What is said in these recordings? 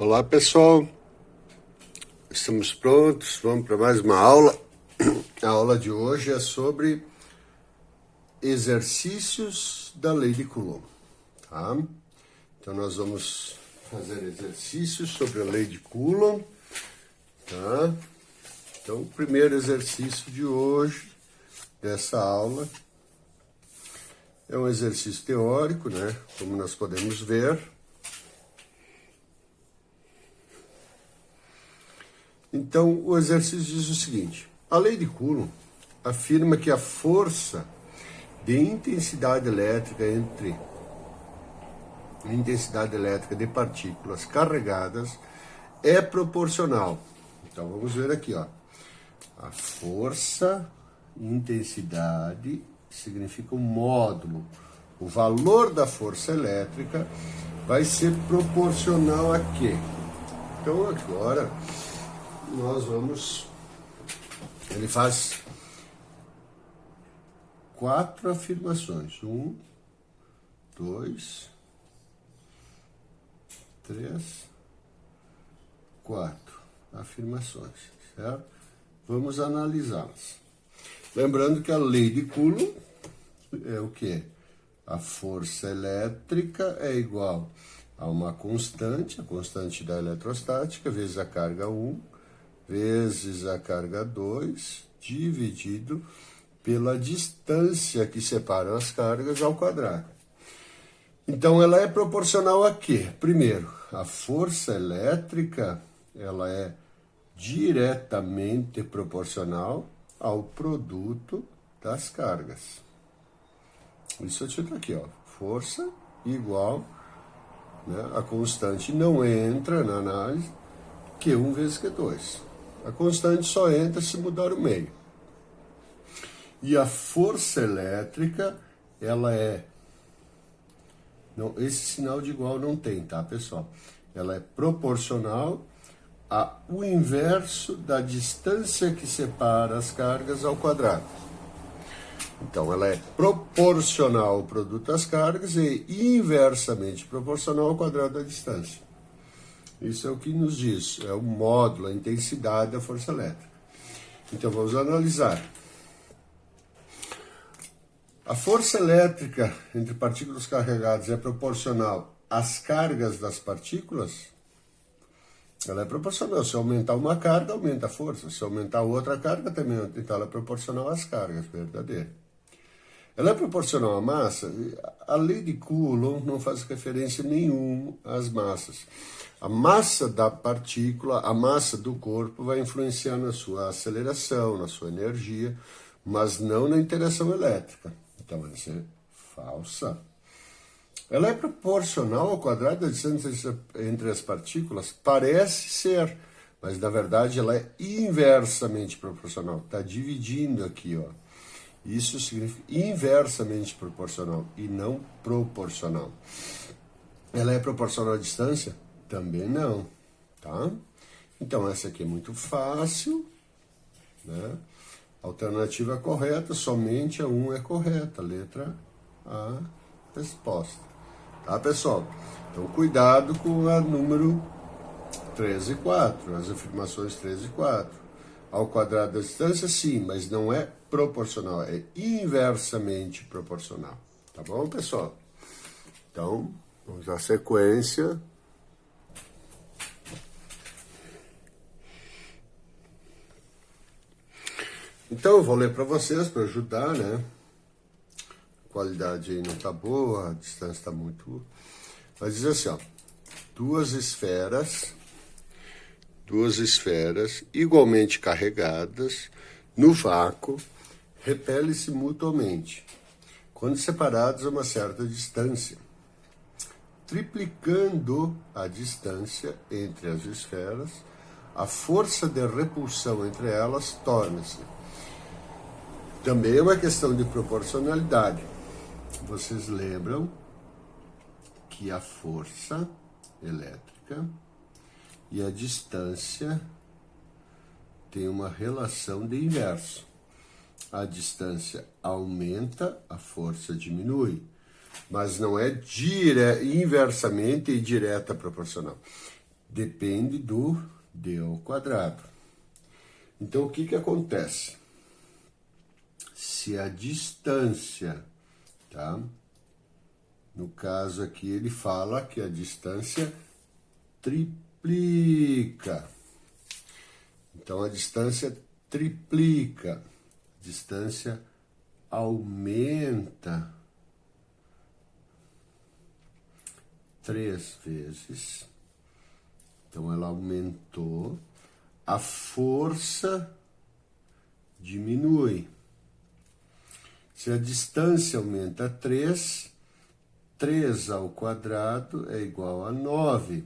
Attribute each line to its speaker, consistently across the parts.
Speaker 1: Olá pessoal, estamos prontos, vamos para mais uma aula. A aula de hoje é sobre exercícios da lei de Coulomb, tá? Então nós vamos fazer exercícios sobre a lei de Coulomb, tá? Então o primeiro exercício de hoje, dessa aula, é um exercício teórico, né? Como nós podemos ver. Então, o exercício diz o seguinte: a lei de Coulomb afirma que a força de intensidade elétrica de partículas carregadas é proporcional. Então, vamos ver aqui, ó. A força, intensidade, significa um módulo. O valor da força elétrica vai ser proporcional a quê? Então, agora nós vamos... Ele faz 4 afirmações. 1, 2, 3, 4 afirmações, certo? Vamos analisá-las. Lembrando que a lei de Coulomb é o quê? A força elétrica é igual a uma constante, a constante da eletrostática, vezes a carga 1, vezes a carga 2, dividido pela distância que separa as cargas ao quadrado. Então, ela é proporcional a quê? Primeiro, a força elétrica, ela é diretamente proporcional ao produto das cargas. Isso está aqui, ó. Força igual, né? A constante não entra na análise, Q1 vezes Q2. A constante só entra se mudar o meio. E a força elétrica, ela é... Não, esse sinal de igual não tem, tá, pessoal? Ela é proporcional ao inverso da distância que separa as cargas ao quadrado. Então, ela é proporcional ao produto das cargas e inversamente proporcional ao quadrado da distância. Isso é o que nos diz, é o módulo, a intensidade da força elétrica. Então, vamos analisar. A força elétrica entre partículas carregadas é proporcional às cargas das partículas? Ela é proporcional. Se aumentar uma carga, aumenta a força. Se aumentar outra carga, também aumenta. Então, ela é proporcional às cargas, verdadeiro. Ela é proporcional à massa? A lei de Coulomb não faz referência nenhuma às massas. A massa da partícula, a massa do corpo vai influenciar na sua aceleração, na sua energia, mas não na interação elétrica. Então, essa é falsa. Ela é proporcional ao quadrado da distância entre as partículas? Parece ser, mas na verdade ela é inversamente proporcional. Está dividindo aqui, ó. Isso significa inversamente proporcional e não proporcional. Ela é proporcional à distância? Também não, tá? Então, essa aqui é muito fácil, né? Alternativa correta, somente a 1 é correta, letra A, resposta. Tá, pessoal? Então, cuidado com a número 3 e 4, as afirmações 3 e 4. Ao quadrado da distância, sim, mas não é proporcional, é inversamente proporcional. Tá bom, pessoal? Então, vamos à sequência. Então, eu vou ler para vocês, para ajudar, né? A qualidade aí não tá boa, a distância tá muito... Mas diz assim, ó, duas esferas igualmente carregadas no vácuo repelem-se mutuamente, quando separadas a uma certa distância. Triplicando a distância entre as esferas, a força de repulsão entre elas torna-se. Também é uma questão de proporcionalidade. Vocês lembram que a força elétrica e a distância têm uma relação de inverso. A distância aumenta, a força diminui. Mas não é inversamente e direta proporcional. depende do d ao quadrado. Então, o que acontece? Se a distância, tá? No caso aqui, ele fala que a distância triplica. Então, a distância triplica. A distância aumenta 3 vezes. Então, ela aumentou. A força diminui. Se a distância aumenta 3, 3 ao quadrado é igual a 9.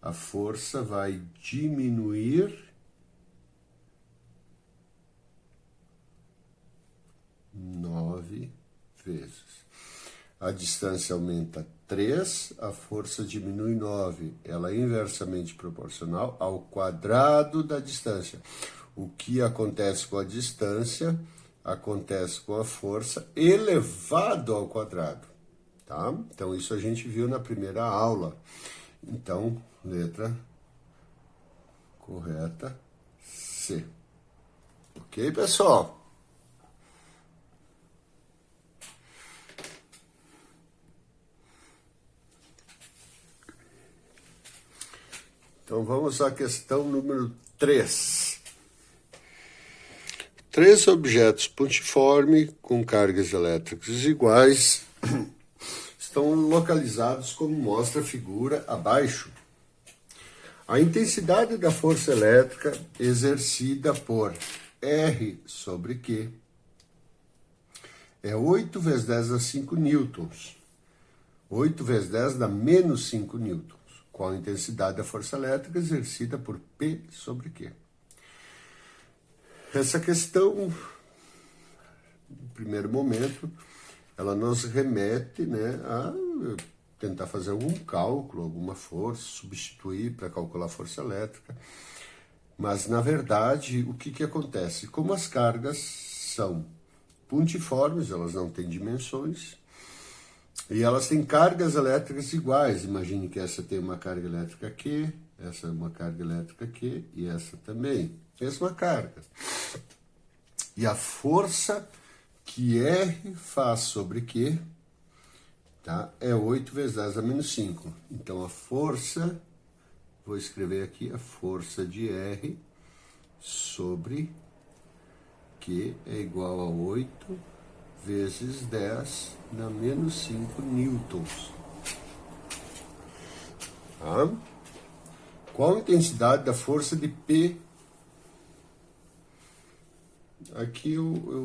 Speaker 1: A força vai diminuir 9 vezes. A distância aumenta 3, a força diminui 9. Ela é inversamente proporcional ao quadrado da distância. O que acontece com a distância acontece com a força elevado ao quadrado. Tá? Então, isso a gente viu na primeira aula. Então, letra correta, C. Ok, pessoal? Então, vamos à questão número 3. 3 objetos pontiformes com cargas elétricas iguais estão localizados como mostra a figura abaixo. A intensidade da força elétrica exercida por R sobre Q é 8 vezes 10 a 5 newtons. 8 vezes 10 dá menos 5 newtons. Qual a intensidade da força elétrica exercida por P sobre Q? Essa questão, no primeiro momento, ela nos remete, né, a tentar fazer algum cálculo, alguma força, substituir para calcular a força elétrica. Mas, na verdade, o que acontece? Como as cargas são pontiformes, elas não têm dimensões, e elas têm cargas elétricas iguais. Imagine que essa tem uma carga elétrica Q, essa é uma carga elétrica Q, e essa também. Mesma carga. E a força que R faz sobre Q, tá, é 8 vezes 10 a menos 5. Então, a força, vou escrever aqui, a força de R sobre Q é igual a 8 vezes 10 na menos 5 newtons. Tá? Qual a intensidade da força de P? Aqui eu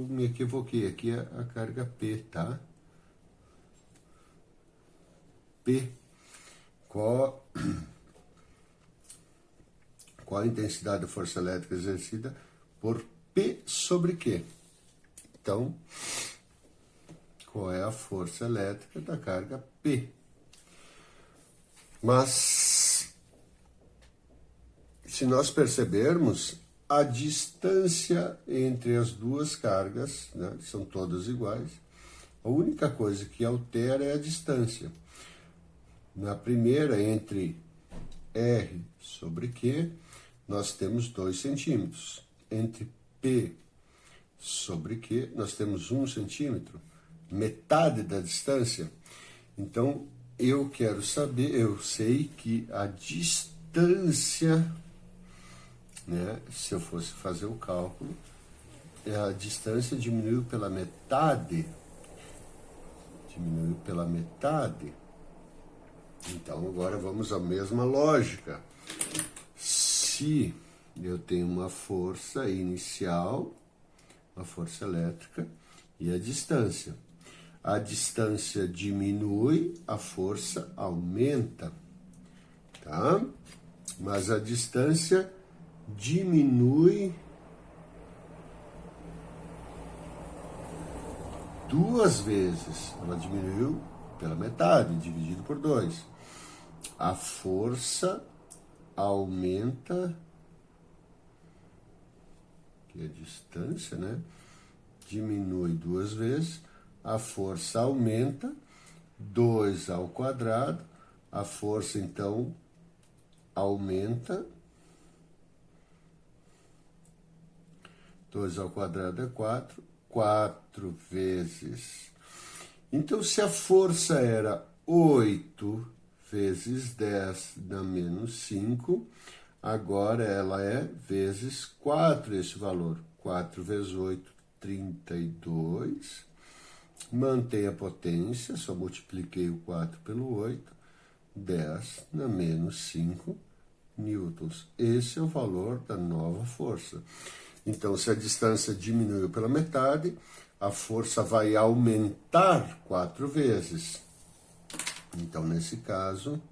Speaker 1: me equivoquei, aqui é a carga P, tá? P. Qual a intensidade da força elétrica exercida por P sobre Q? Então, qual é a força elétrica da carga P? Mas, se nós percebermos, a distância entre as duas cargas, né, são todas iguais, a única coisa que altera é a distância. Na primeira, entre R sobre Q, nós temos 2 centímetros. Entre P sobre Q, nós temos 1 centímetro, metade da distância. Então, eu quero saber, eu sei que a distância, né, se eu fosse fazer o cálculo, a distância diminuiu pela metade. Diminuiu pela metade. Então, agora vamos à mesma lógica. Se eu tenho uma força inicial, uma força elétrica, e a distância diminui, a força aumenta, tá? Mas a distância diminui 2 vezes. Ela diminuiu pela metade, dividido por 2. A força aumenta, que é a distância, né? Diminui 2 vezes, a força aumenta, 2 ao quadrado, a força, então, aumenta. 2 ao quadrado é 4. 4 vezes. Então, se a força era 8 vezes 10 na menos 5, agora ela é vezes 4 esse valor. 4 vezes 8, 32. Mantém a potência, só multipliquei o 4 pelo 8. 10 na menos 5 newtons. Esse é o valor da nova força. Então, se a distância diminuiu pela metade, a força vai aumentar 4 vezes. Então, nesse caso,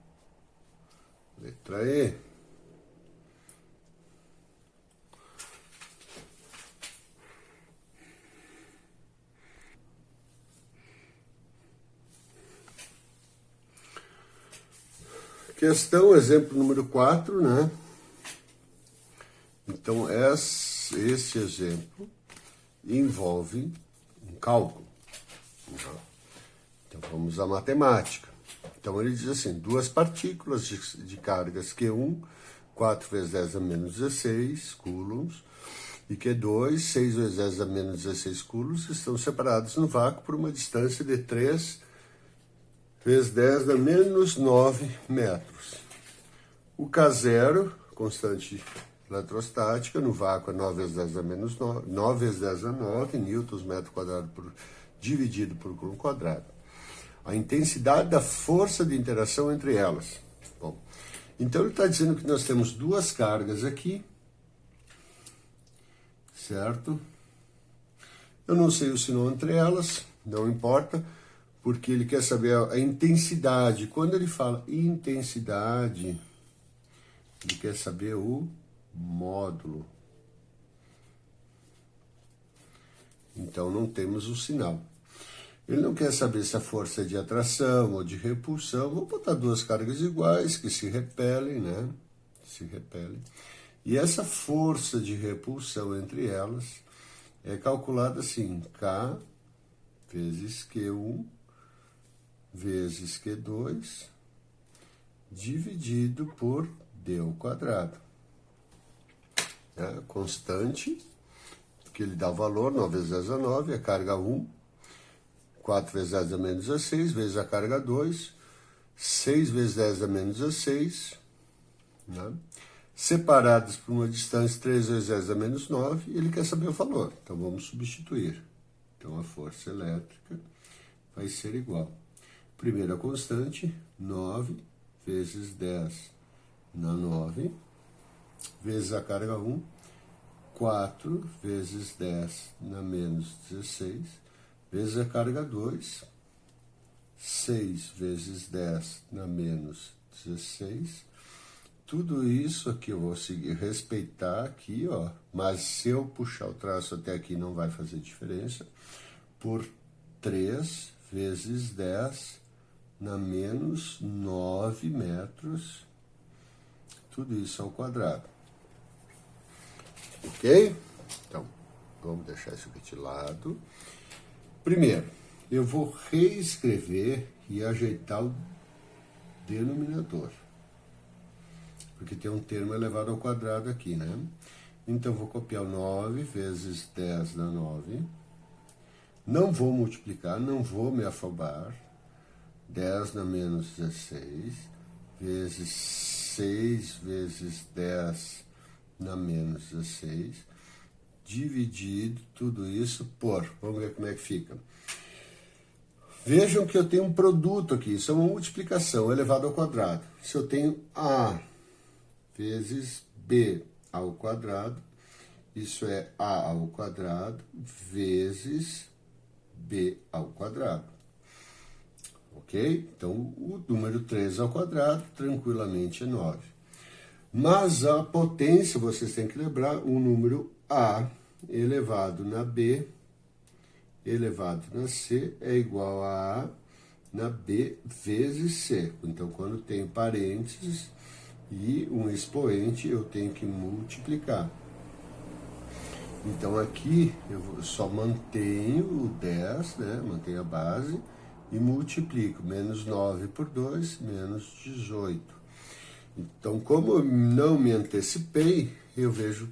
Speaker 1: letra E. Questão, exemplo número 4, né? Então, esse exemplo envolve um cálculo. Então, vamos à matemática. Então, ele diz assim, duas partículas de cargas Q1, 4 vezes 10 a menos 16 coulombs, e Q2, 6 vezes 10 a menos 16 coulombs, estão separados no vácuo por uma distância de 3 vezes 10 a menos 9 metros. O K0, constante eletrostática, no vácuo é 9 vezes 10 a menos 9, 9 vezes 10 a 9 newtons metro quadrado dividido por coulomb quadrado. A intensidade da força de interação entre elas. Bom, então ele está dizendo que nós temos duas cargas aqui, certo? Eu não sei o sinal entre elas, não importa, porque ele quer saber a intensidade. Quando ele fala intensidade, ele quer saber o módulo. Então não temos o sinal. Ele não quer saber se a força é de atração ou de repulsão. Vou botar duas cargas iguais que se repelem, né? Se repelem. E essa força de repulsão entre elas é calculada assim, K vezes Q1 vezes Q2 dividido por D ao quadrado. É constante, que ele dá o valor, 9 vezes 10 a 9, a carga 1, 4 vezes 10 a menos 16, vezes a carga 2, 6 vezes 10 a menos 16, né? Separados por uma distância 3 vezes 10 a menos 9, e ele quer saber o valor. Então, vamos substituir. Então, a força elétrica vai ser igual. Primeira constante, 9 vezes 10 na 9, vezes a carga 1, 4 vezes 10 na menos 16, vezes a carga 2, 6 vezes 10 na menos 16. Tudo isso aqui eu vou seguir, respeitar aqui, ó, mas se eu puxar o traço até aqui não vai fazer diferença, por 3 vezes 10 na menos 9 metros, tudo isso ao quadrado. Ok? Então, vamos deixar isso aqui de lado. Primeiro, eu vou reescrever e ajeitar o denominador, porque tem um termo elevado ao quadrado aqui, né? Então, vou copiar o 9 vezes 10 na 9. Não vou multiplicar, não vou me afobar. 10 na menos 16, vezes 6 vezes 10 na menos 16, dividido tudo isso por, vamos ver como é que fica. Vejam que eu tenho um produto aqui, isso é uma multiplicação elevado ao quadrado. Se eu tenho A vezes B ao quadrado, isso é A ao quadrado vezes B ao quadrado. Ok? Então, o número 3 ao quadrado, tranquilamente, é 9. Mas a potência, vocês têm que lembrar, o número A elevado na B elevado na C é igual a A na B vezes C. Então, quando tem parênteses e um expoente, eu tenho que multiplicar. Então, aqui, eu só mantenho o 10, né? Mantenho a base, e multiplico. Menos 9 por 2, menos 18. Então, como eu não me antecipei, eu vejo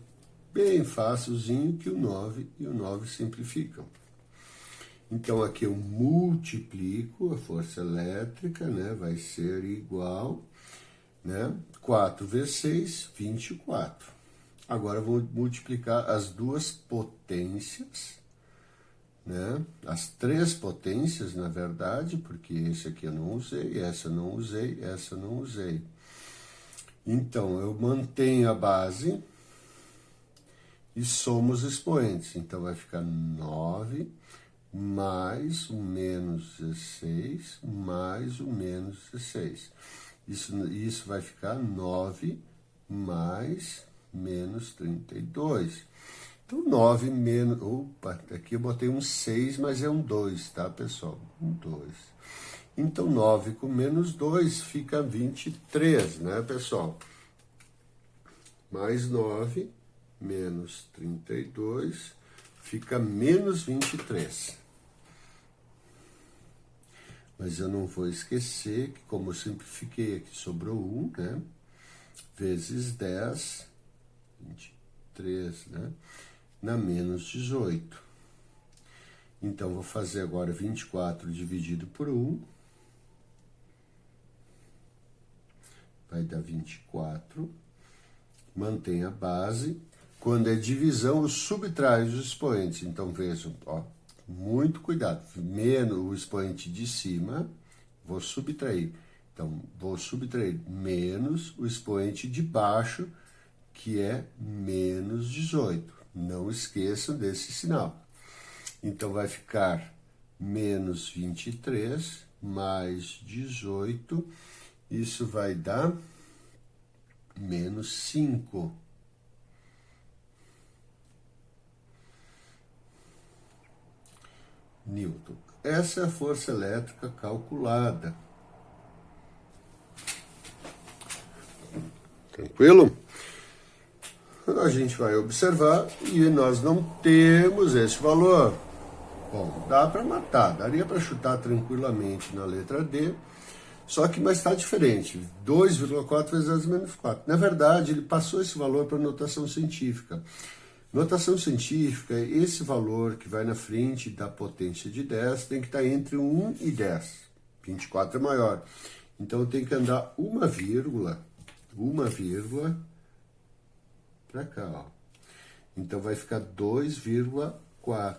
Speaker 1: bem facilzinho que o 9 e o 9 simplificam. Então, aqui eu multiplico a força elétrica, né? Vai ser igual, né? 4 vezes 6, 24. Agora, eu vou multiplicar as duas potências, né? As três potências, na verdade, porque esse aqui eu não usei, essa eu não usei, essa eu não usei. Então, eu mantenho a base e somo os expoentes. Então, vai ficar 9 mais o menos 16 mais o menos 16. Isso vai ficar 9 mais menos 32. Então, 9 menos... Opa, aqui eu botei um 6, mas é um 2, tá, pessoal? Um 2. Então, 9 com menos 2 fica 23, né, pessoal? Mais 9 menos 32 fica menos 23. Mas eu não vou esquecer que, como eu simplifiquei aqui, sobrou 1, né? Vezes 10, 23, né? Na menos 18. Então, vou fazer agora 24 dividido por 1. Vai dar 24. Mantém a base. Quando é divisão, eu subtraio os expoentes. Então, vejam, ó, muito cuidado. Menos o expoente de cima, vou subtrair. Então, vou subtrair menos o expoente de baixo, que é menos 18. Não esqueçam desse sinal. Então, vai ficar menos 23 mais 18. Isso vai dar menos 5. Newton. Essa é a força elétrica calculada. Tranquilo? A gente vai observar e nós não temos esse valor. Bom, dá para matar, daria para chutar tranquilamente na letra D, só que mas está diferente, 2,4 vezes 10 menos 4. Na verdade, ele passou esse valor para notação científica. Notação científica, esse valor que vai na frente da potência de 10 tem que estar entre 1 e 10. 24 é maior. Então, eu tenho que andar uma vírgula para cá, ó. Então, vai ficar 2,4.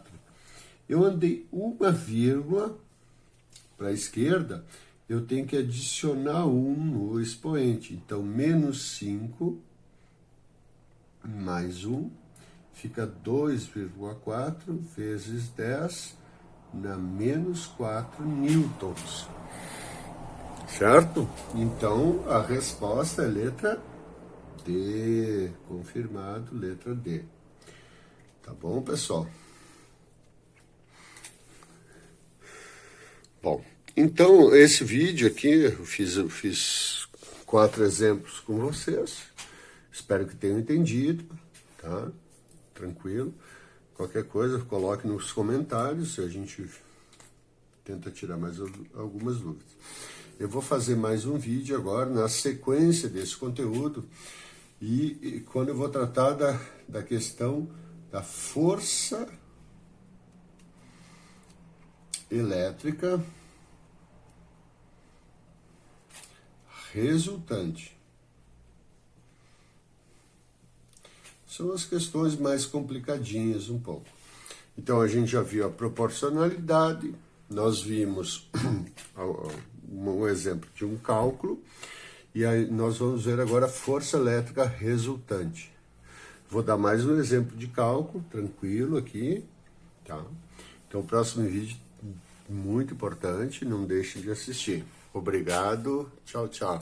Speaker 1: Eu andei uma vírgula para a esquerda, eu tenho que adicionar 1 no expoente. Então, menos 5 mais 1 fica 2,4 vezes 10 na menos 4 newtons. Certo? Então, a resposta é letra D. Confirmado, letra D. Tá bom, pessoal? Bom, então, esse vídeo aqui, eu fiz 4 exemplos com vocês. Espero que tenham entendido, tá? Tranquilo. Qualquer coisa, coloque nos comentários, a gente tenta tirar mais algumas dúvidas. Eu vou fazer mais um vídeo agora, na sequência desse conteúdo, e quando eu vou tratar da questão da força elétrica resultante. São as questões mais complicadinhas um pouco. Então, a gente já viu a proporcionalidade, nós vimos um exemplo de um cálculo, e aí nós vamos ver agora a força elétrica resultante. Vou dar mais um exemplo de cálculo, tranquilo aqui, tá? Então, o próximo vídeo, muito importante, não deixe de assistir. Obrigado, tchau, tchau.